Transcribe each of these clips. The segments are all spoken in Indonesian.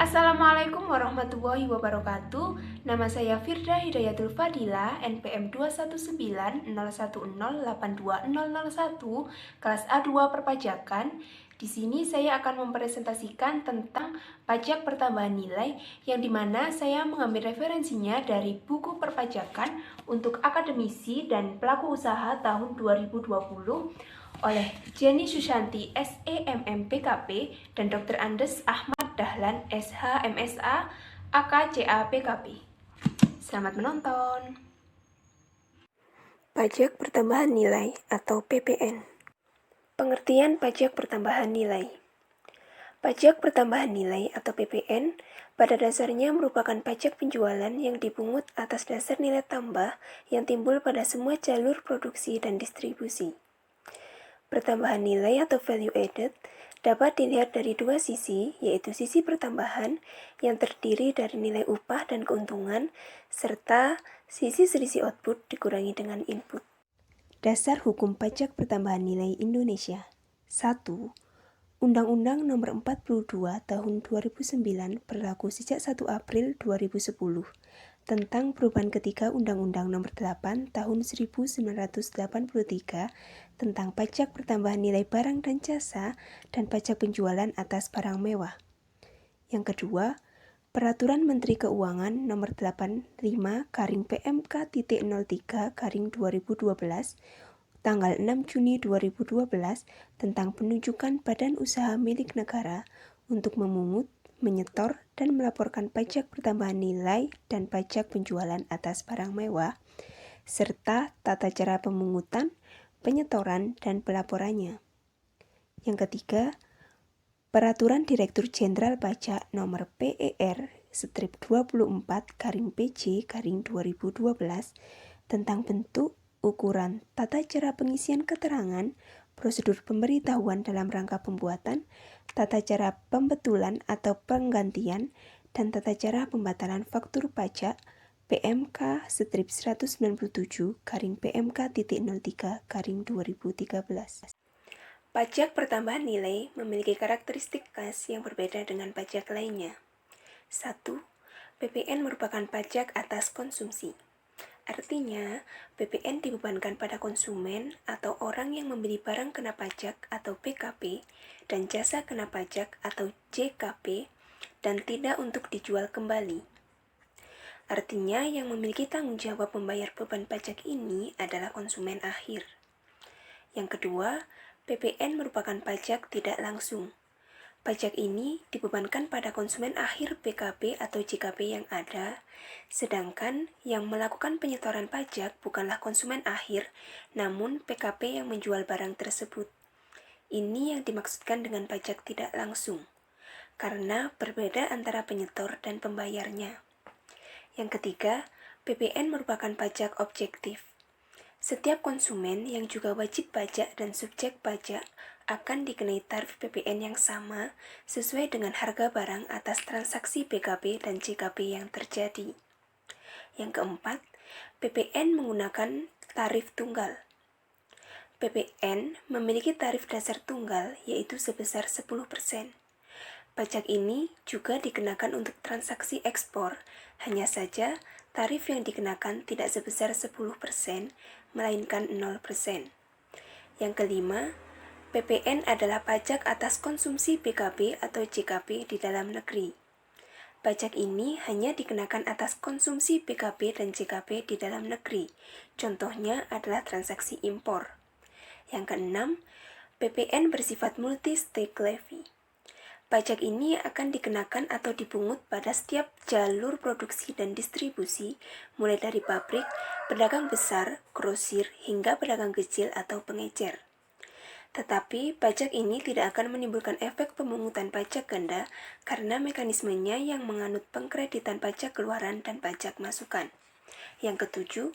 Assalamualaikum warahmatullahi wabarakatuh. Nama saya Firda Hidayatul Fadila, NPM 21901082001, kelas A2 Perpajakan. Di sini saya akan mempresentasikan tentang pajak pertambahan nilai yang dimana saya mengambil referensinya dari buku perpajakan untuk akademisi dan pelaku usaha tahun 2020 oleh Jenny Susanti SEMM PKP dan Dr. Andes Ahmad Dahlan SH MSA AKCA PKP. Selamat menonton. Pajak pertambahan nilai atau PPN. Pengertian pajak pertambahan nilai. Pajak pertambahan nilai atau PPN pada dasarnya merupakan pajak penjualan yang dipungut atas dasar nilai tambah yang timbul pada semua jalur produksi dan distribusi. Pertambahan nilai atau value added dapat dilihat dari dua sisi, yaitu sisi pertambahan yang terdiri dari nilai upah dan keuntungan, serta sisi selisih output dikurangi dengan input. Dasar Hukum Pajak Pertambahan Nilai Indonesia. 1. Undang-Undang Nomor 42 Tahun 2009 berlaku sejak 1 April 2010 tentang perubahan ketiga Undang-Undang Nomor 8 Tahun 1983 tentang pajak pertambahan nilai barang dan jasa dan pajak penjualan atas barang mewah. Yang kedua, Peraturan Menteri Keuangan Nomor 85-PMK.03-2012 tanggal 6 Juni 2012 tentang penunjukan badan usaha milik negara untuk memungut, menyetor, dan melaporkan pajak pertambahan nilai dan pajak penjualan atas barang mewah, serta tata cara pemungutan, penyetoran, dan pelaporannya. Yang ketiga, Peraturan Direktur Jenderal Pajak Nomor PER-24-PJ-2012 tentang bentuk, ukuran, tata cara pengisian keterangan, prosedur pemberitahuan dalam rangka pembuatan, tata cara pembetulan atau penggantian, dan tata cara pembatalan faktur pajak PMK-197-PMK.03-2013. Pajak pertambahan nilai memiliki karakteristik khas yang berbeda dengan pajak lainnya. 1. PPN merupakan pajak atas konsumsi. Artinya, PPN dibebankan pada konsumen atau orang yang membeli barang kena pajak atau PKP dan jasa kena pajak atau JKP dan tidak untuk dijual kembali. Artinya, yang memiliki tanggung jawab membayar beban pajak ini adalah konsumen akhir. Yang kedua, PPN merupakan pajak tidak langsung. Pajak ini dibebankan pada konsumen akhir PKP atau JKP yang ada, sedangkan yang melakukan penyetoran pajak bukanlah konsumen akhir, namun PKP yang menjual barang tersebut. Ini yang dimaksudkan dengan pajak tidak langsung, karena berbeda antara penyetor dan pembayarnya. Yang ketiga, PPN merupakan pajak objektif. Setiap konsumen yang juga wajib pajak dan subjek pajak akan dikenai tarif PPN yang sama sesuai dengan harga barang atas transaksi PKP dan JKP yang terjadi. Yang keempat, PPN menggunakan tarif tunggal. PPN memiliki tarif dasar tunggal yaitu sebesar 10%. Pajak ini juga dikenakan untuk transaksi ekspor, hanya saja tarif yang dikenakan tidak sebesar 10%, melainkan 0%. Yang kelima, PPN adalah pajak atas konsumsi PKB atau JKP di dalam negeri. Pajak ini hanya dikenakan atas konsumsi PKB dan JKP di dalam negeri. Contohnya adalah transaksi impor. Yang keenam, PPN bersifat multi-stake levy. Pajak ini akan dikenakan atau dipungut pada setiap jalur produksi dan distribusi, mulai dari pabrik, pedagang besar, grosir, hingga pedagang kecil atau pengecer. Tetapi, pajak ini tidak akan menimbulkan efek pemungutan pajak ganda karena mekanismenya yang menganut pengkreditan pajak keluaran dan pajak masukan. Yang ketujuh,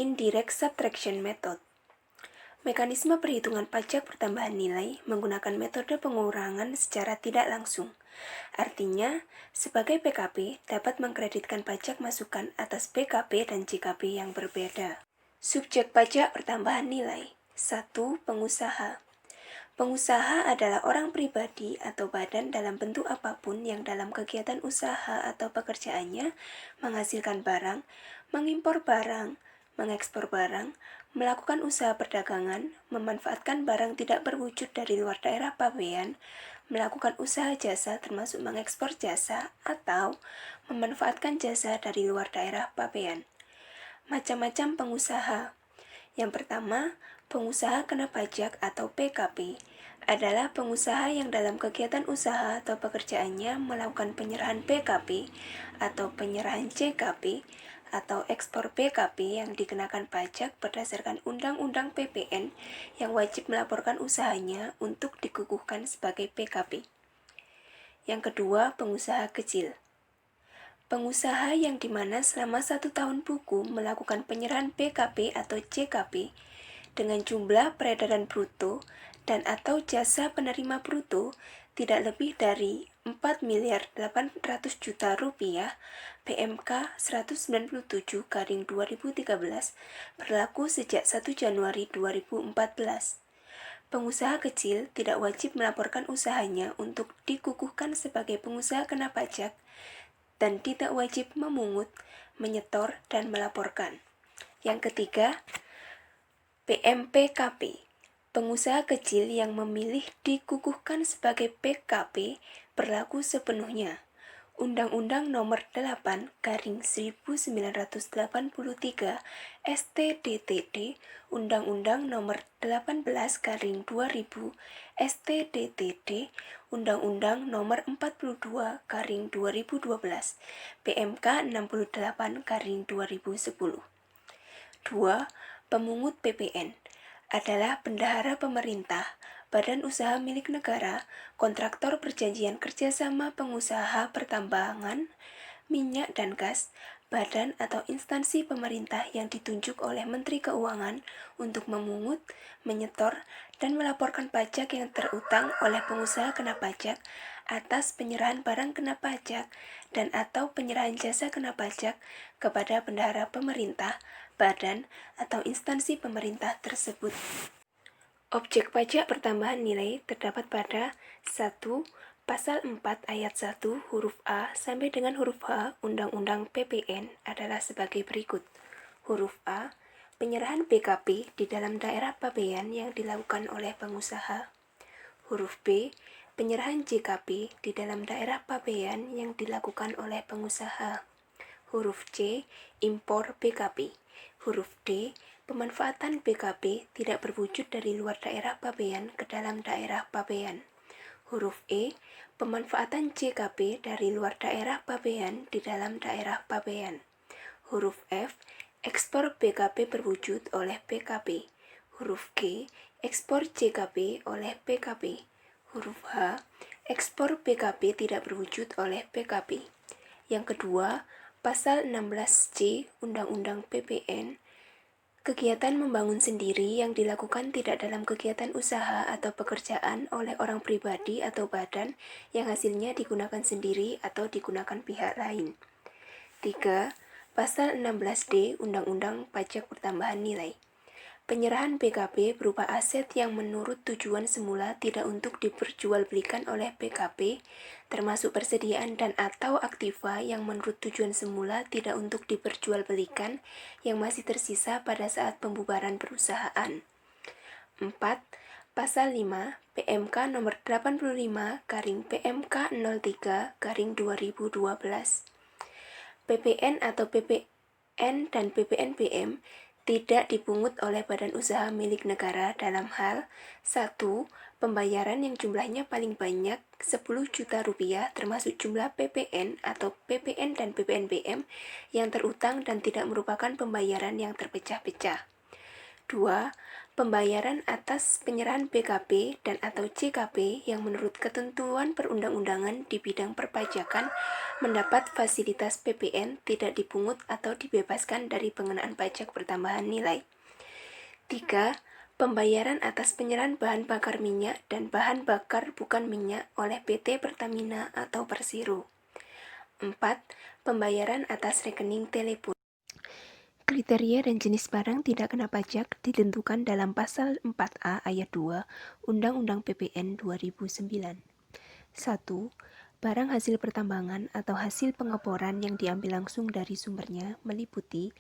indirect subtraction method. Mekanisme perhitungan pajak pertambahan nilai menggunakan metode pengurangan secara tidak langsung. Artinya, sebagai PKP dapat mengkreditkan pajak masukan atas PKP dan JKP yang berbeda. Subjek pajak pertambahan nilai. 1. Pengusaha. Pengusaha adalah orang pribadi atau badan dalam bentuk apapun yang dalam kegiatan usaha atau pekerjaannya menghasilkan barang, mengimpor barang, mengekspor barang, melakukan usaha perdagangan, memanfaatkan barang tidak berwujud dari luar daerah pabean, melakukan usaha jasa termasuk mengekspor jasa, atau memanfaatkan jasa dari luar daerah pabean. Macam-macam pengusaha. Yang pertama, pengusaha kena pajak atau PKP adalah pengusaha yang dalam kegiatan usaha atau pekerjaannya melakukan penyerahan PKP atau penyerahan JKP atau ekspor PKP yang dikenakan pajak berdasarkan Undang-Undang PPN yang wajib melaporkan usahanya untuk dikukuhkan sebagai PKP. Yang kedua, pengusaha kecil. Pengusaha yang dimana selama 1 tahun buku melakukan penyerahan PKP atau JKP dengan jumlah peredaran bruto dan atau jasa penerima bruto tidak lebih dari 4.800.000.000 rupiah PMK 197/2013 berlaku sejak 1 Januari 2014. Pengusaha kecil tidak wajib melaporkan usahanya untuk dikukuhkan sebagai pengusaha kena pajak dan tidak wajib memungut, menyetor, dan melaporkan. Yang ketiga, PMPKP. Pengusaha kecil yang memilih dikukuhkan sebagai PKP berlaku sepenuhnya. Undang-Undang Nomor 8/1983 STDTD, Undang-Undang Nomor 18/2000 STDTD, Undang-Undang Nomor 42/2012 PMK 68/2010. 2. Pemungut PPN adalah bendahara pemerintah, badan usaha milik negara, kontraktor perjanjian kerjasama pengusaha pertambangan, minyak dan gas, badan atau instansi pemerintah yang ditunjuk oleh Menteri Keuangan untuk memungut, menyetor, dan melaporkan pajak yang terutang oleh pengusaha kena pajak atas penyerahan barang kena pajak dan atau penyerahan jasa kena pajak kepada bendahara pemerintah, badan, atau instansi pemerintah tersebut. Objek pajak pertambahan nilai terdapat pada 1. Pasal 4 ayat 1 huruf A sampai dengan huruf H Undang-Undang PPN adalah sebagai berikut. Huruf A, penyerahan PKP di dalam daerah pabean yang dilakukan oleh pengusaha. Huruf B, penyerahan JKP di dalam daerah pabean yang dilakukan oleh pengusaha. Huruf C, impor PKP. Huruf D, pemanfaatan PKP tidak berwujud dari luar daerah pabean ke dalam daerah pabean. Huruf E, pemanfaatan JKP dari luar daerah pabean di dalam daerah pabean. Huruf F, ekspor PKP berwujud oleh PKP. Huruf G, ekspor JKP oleh PKP. Huruf H, ekspor PKP tidak berwujud oleh PKP. Yang kedua, Pasal 16C Undang-Undang PPN, kegiatan membangun sendiri yang dilakukan tidak dalam kegiatan usaha atau pekerjaan oleh orang pribadi atau badan yang hasilnya digunakan sendiri atau digunakan pihak lain. 3. Pasal 16D Undang-Undang Pajak Pertambahan Nilai. Penyerahan PKP berupa aset yang menurut tujuan semula tidak untuk diperjualbelikan oleh PKP, termasuk persediaan dan atau aktiva yang menurut tujuan semula tidak untuk diperjualbelikan yang masih tersisa pada saat pembubaran perusahaan. 4. Pasal 5 PMK nomor 85/PMK 03/2012. PPN atau PPN dan PPNBM tidak dipungut oleh badan usaha milik negara dalam hal 1. Pembayaran yang jumlahnya paling banyak 10 juta rupiah termasuk jumlah PPN atau PPN dan PPNBM yang terutang dan tidak merupakan pembayaran yang terpecah-pecah. 2. Pembayaran atas penyerahan PKP dan atau JKP yang menurut ketentuan perundang-undangan di bidang perpajakan mendapat fasilitas PPN tidak dipungut atau dibebaskan dari pengenaan pajak pertambahan nilai. 3. Pembayaran atas penyerahan bahan bakar minyak dan bahan bakar bukan minyak oleh PT Pertamina atau Persero. 4. Pembayaran atas rekening telepon. Kriteria dan jenis barang tidak kena pajak ditentukan dalam Pasal 4A Ayat 2 Undang-Undang PPN 2009. 1. Barang hasil pertambangan atau hasil pengeboran yang diambil langsung dari sumbernya meliputi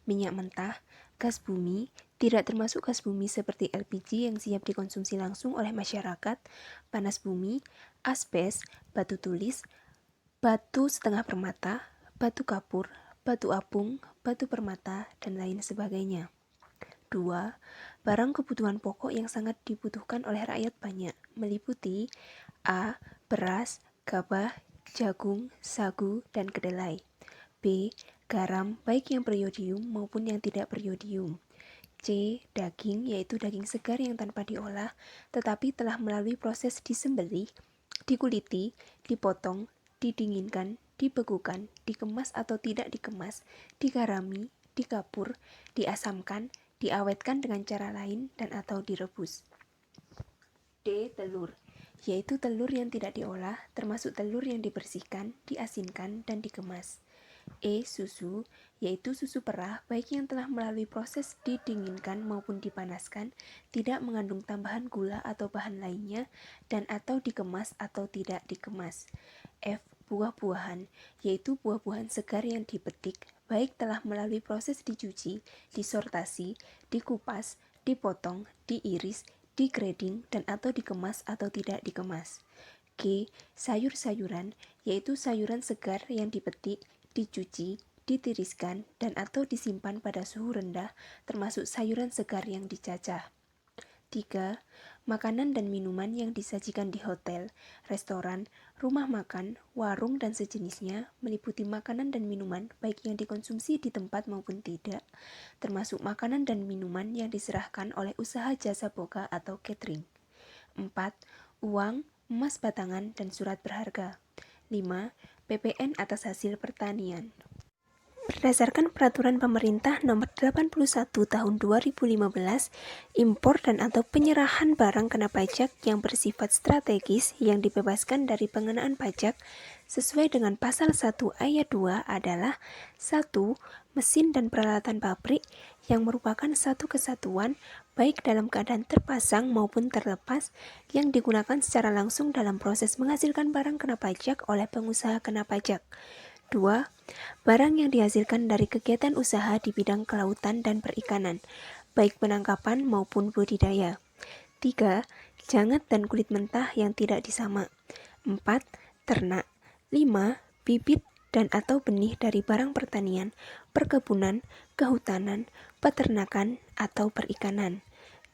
minyak mentah, gas bumi, tidak termasuk gas bumi seperti LPG yang siap dikonsumsi langsung oleh masyarakat, panas bumi, asbes, batu tulis, batu setengah permata, batu kapur, batu apung, batu permata, dan lain sebagainya. 2. Barang kebutuhan pokok yang sangat dibutuhkan oleh rakyat banyak, meliputi A. Beras, gabah, jagung, sagu, dan kedelai. B. Garam, baik yang beriodium maupun yang tidak beriodium. C. Daging, yaitu daging segar yang tanpa diolah, tetapi telah melalui proses disembelih, dikuliti, dipotong, didinginkan, dibekukan, dikemas atau tidak dikemas, digarami, dikapur, diasamkan, diawetkan dengan cara lain dan atau direbus. D. Telur, yaitu telur yang tidak diolah, termasuk telur yang dibersihkan, diasinkan, dan dikemas. E. Susu, yaitu susu perah, baik yang telah melalui proses didinginkan maupun dipanaskan, tidak mengandung tambahan gula atau bahan lainnya, dan atau dikemas atau tidak dikemas. F. Buah-buahan, yaitu buah-buahan segar yang dipetik, baik telah melalui proses dicuci, disortasi, dikupas, dipotong, diiris, digrading, dan atau dikemas atau tidak dikemas. G. Sayur-sayuran, yaitu sayuran segar yang dipetik, dicuci, ditiriskan, dan atau disimpan pada suhu rendah, termasuk sayuran segar yang dicacah. 3. Makanan dan minuman yang disajikan di hotel, restoran, rumah makan, warung, dan sejenisnya, meliputi makanan dan minuman baik yang dikonsumsi di tempat maupun tidak, termasuk makanan dan minuman yang diserahkan oleh usaha jasa boga atau catering. 4. Uang, emas batangan, dan surat berharga. 5. PPN atas hasil pertanian. Berdasarkan Peraturan Pemerintah Nomor 81 Tahun 2015, impor dan atau penyerahan barang kena pajak yang bersifat strategis yang dibebaskan dari pengenaan pajak sesuai dengan Pasal 1 Ayat 2 adalah 1. Mesin dan peralatan pabrik yang merupakan satu kesatuan baik dalam keadaan terpasang maupun terlepas yang digunakan secara langsung dalam proses menghasilkan barang kena pajak oleh pengusaha kena pajak. 2. Barang yang dihasilkan dari kegiatan usaha di bidang kelautan dan perikanan, baik penangkapan maupun budidaya. 3. Jangat dan kulit mentah yang tidak disamak. 4. Ternak. 5. Bibit dan atau benih dari barang pertanian, perkebunan, kehutanan, peternakan, atau perikanan.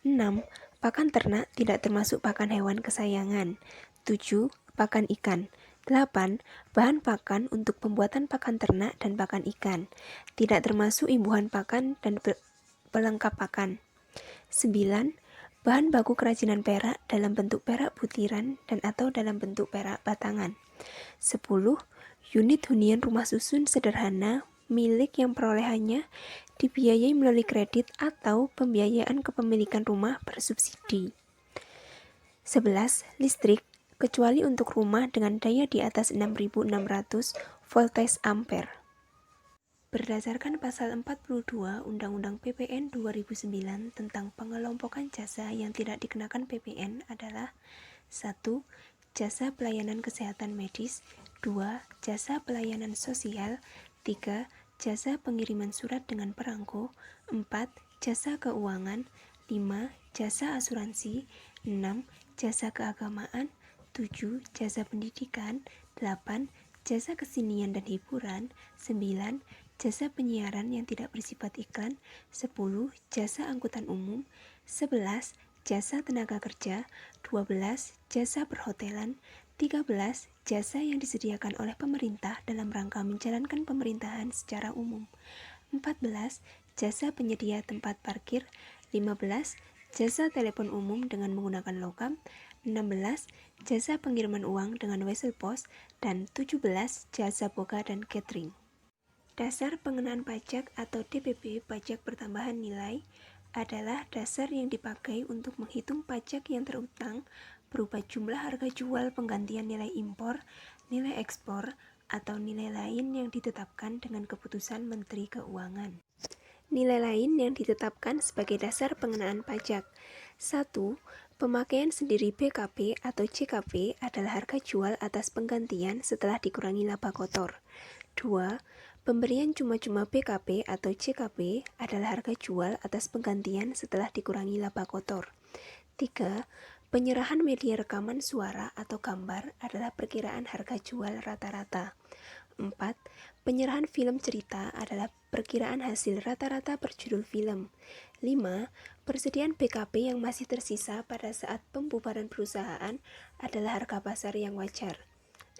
6. Pakan ternak tidak termasuk pakan hewan kesayangan. 7. Pakan ikan. 8. Bahan pakan untuk pembuatan pakan ternak dan pakan ikan, tidak termasuk imbuhan pakan dan pelengkap pakan. 9. Bahan baku kerajinan perak dalam bentuk perak butiran dan atau dalam bentuk perak batangan. 10. Unit hunian rumah susun sederhana milik yang perolehannya dibiayai melalui kredit atau pembiayaan kepemilikan rumah bersubsidi. 11. Listrik, kecuali untuk rumah dengan daya di atas 6.600 voltage ampere. Berdasarkan Pasal 42 Undang-Undang PPN 2009 tentang pengelompokan jasa yang tidak dikenakan PPN adalah 1. Jasa pelayanan kesehatan medis, 2. Jasa pelayanan sosial, 3. Jasa pengiriman surat dengan perangko, 4. Jasa keuangan, 5. Jasa asuransi, 6. Jasa keagamaan, 7. Jasa pendidikan, 8. Jasa kesenian dan hiburan, 9. Jasa penyiaran yang tidak bersifat iklan, 10. Jasa angkutan umum, 11. Jasa tenaga kerja, 12. Jasa perhotelan, 13. Jasa yang disediakan oleh pemerintah dalam rangka menjalankan pemerintahan secara umum, 14. Jasa penyedia tempat parkir, 15. Jasa telepon umum dengan menggunakan logam, 16. Jasa pengiriman uang dengan wesel pos, dan 17. Jasa boga dan catering. Dasar pengenaan pajak atau DPP pajak pertambahan nilai adalah dasar yang dipakai untuk menghitung pajak yang terutang berupa jumlah harga jual penggantian nilai impor, nilai ekspor, atau nilai lain yang ditetapkan dengan keputusan Menteri Keuangan. Nilai lain yang ditetapkan sebagai dasar pengenaan pajak. 1. Pemakaian sendiri BKP atau JKP adalah harga jual atas penggantian setelah dikurangi laba kotor. 2. Pemberian cuma-cuma BKP atau JKP adalah harga jual atas penggantian setelah dikurangi laba kotor. 3. Penyerahan media rekaman suara atau gambar adalah perkiraan harga jual rata-rata. 4. Penyerahan film cerita adalah perkiraan hasil rata-rata per judul film. 5. Persediaan BKP yang masih tersisa pada saat pembubaran perusahaan adalah harga pasar yang wajar.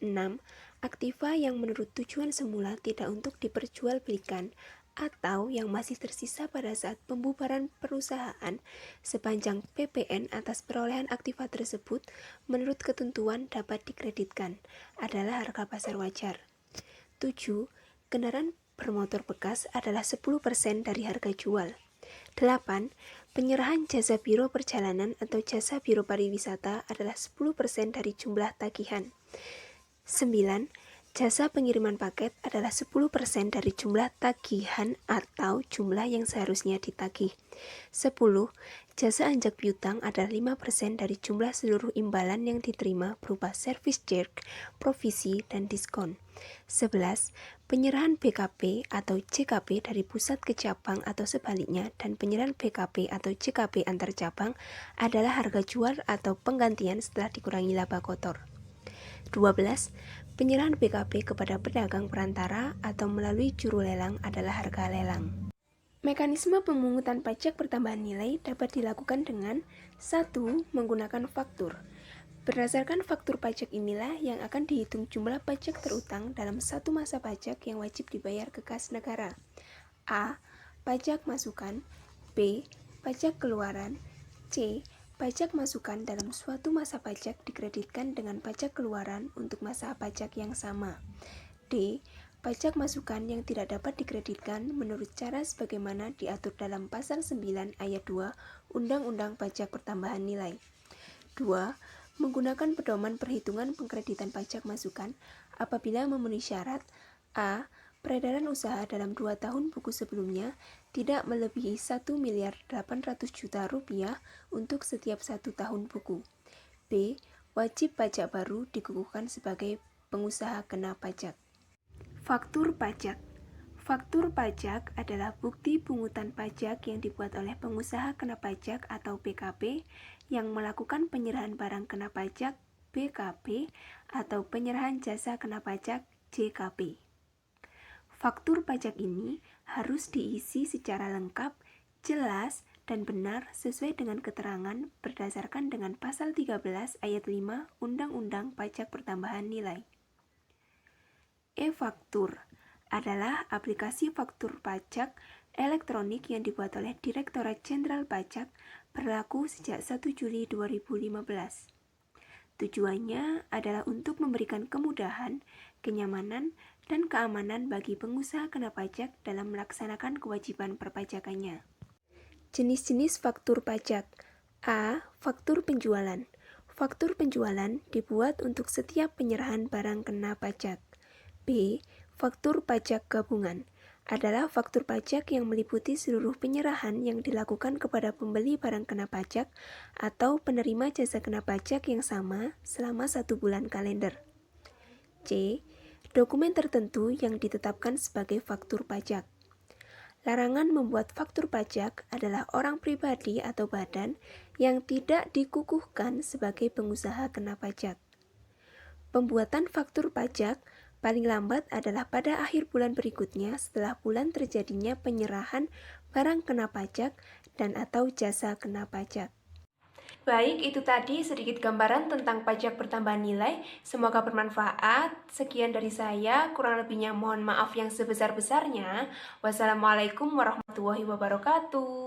6. Aktiva yang menurut tujuan semula tidak untuk diperjualbelikan atau yang masih tersisa pada saat pembubaran perusahaan sepanjang PPN atas perolehan aktiva tersebut menurut ketentuan dapat dikreditkan adalah harga pasar wajar. 7. Kendaraan bermotor bekas adalah 10% dari harga jual. 8. Penyerahan jasa biro perjalanan atau jasa biro pariwisata adalah 10% dari jumlah tagihan. 9. Jasa pengiriman paket adalah 10% dari jumlah tagihan atau jumlah yang seharusnya ditagih. 10. Jasa anjak piutang adalah 5% dari jumlah seluruh imbalan yang diterima berupa service charge, provisi, dan diskon. 11. Penyerahan BKP atau JKP dari pusat ke cabang atau sebaliknya dan penyerahan BKP atau JKP antar cabang adalah harga jual atau penggantian setelah dikurangi laba kotor. 12. Penyerahan BKP kepada pedagang perantara atau melalui juru lelang adalah harga lelang. Mekanisme pemungutan pajak pertambahan nilai dapat dilakukan dengan 1. Menggunakan faktur. Berdasarkan faktur pajak inilah yang akan dihitung jumlah pajak terutang dalam satu masa pajak yang wajib dibayar ke kas negara. A. Pajak masukan. B. Pajak keluaran. C. Pajak masukan dalam suatu masa pajak dikreditkan dengan pajak keluaran untuk masa pajak yang sama. D. Pajak masukan yang tidak dapat dikreditkan menurut cara sebagaimana diatur dalam Pasal 9 Ayat 2 Undang-Undang Pajak Pertambahan Nilai. 2. Menggunakan pedoman perhitungan pengkreditan pajak masukan apabila memenuhi syarat A. Peredaran usaha dalam 2 tahun buku sebelumnya tidak melebihi 1.800.000.000 rupiah untuk setiap 1 tahun buku. B. Wajib pajak baru dikukuhkan sebagai pengusaha kena pajak. Faktur pajak. Faktur pajak adalah bukti pungutan pajak yang dibuat oleh pengusaha kena pajak atau PKP yang melakukan penyerahan barang kena pajak BKP atau penyerahan jasa kena pajak JKP. Faktur pajak ini harus diisi secara lengkap, jelas, dan benar sesuai dengan keterangan berdasarkan dengan Pasal 13 Ayat 5 Undang-Undang Pajak Pertambahan Nilai. E-faktur adalah aplikasi faktur pajak elektronik yang dibuat oleh Direktorat Jenderal Pajak berlaku sejak 1 Juli 2015. Tujuannya adalah untuk memberikan kemudahan, kenyamanan, dan keamanan bagi pengusaha kena pajak dalam melaksanakan kewajiban perpajakannya. Jenis-jenis faktur pajak. A. Faktur penjualan. Faktur penjualan dibuat untuk setiap penyerahan barang kena pajak. B. Faktur pajak gabungan adalah faktur pajak yang meliputi seluruh penyerahan yang dilakukan kepada pembeli barang kena pajak atau penerima jasa kena pajak yang sama selama 1 bulan kalender. C. Dokumen tertentu yang ditetapkan sebagai faktur pajak. Larangan membuat faktur pajak adalah orang pribadi atau badan yang tidak dikukuhkan sebagai pengusaha kena pajak. Pembuatan faktur pajak paling lambat adalah pada akhir bulan berikutnya setelah bulan terjadinya penyerahan barang kena pajak dan atau jasa kena pajak. Baik, itu tadi sedikit gambaran tentang pajak pertambahan nilai. Semoga bermanfaat. Sekian dari saya, kurang lebihnya mohon maaf yang sebesar-besarnya. Wassalamualaikum warahmatullahi wabarakatuh.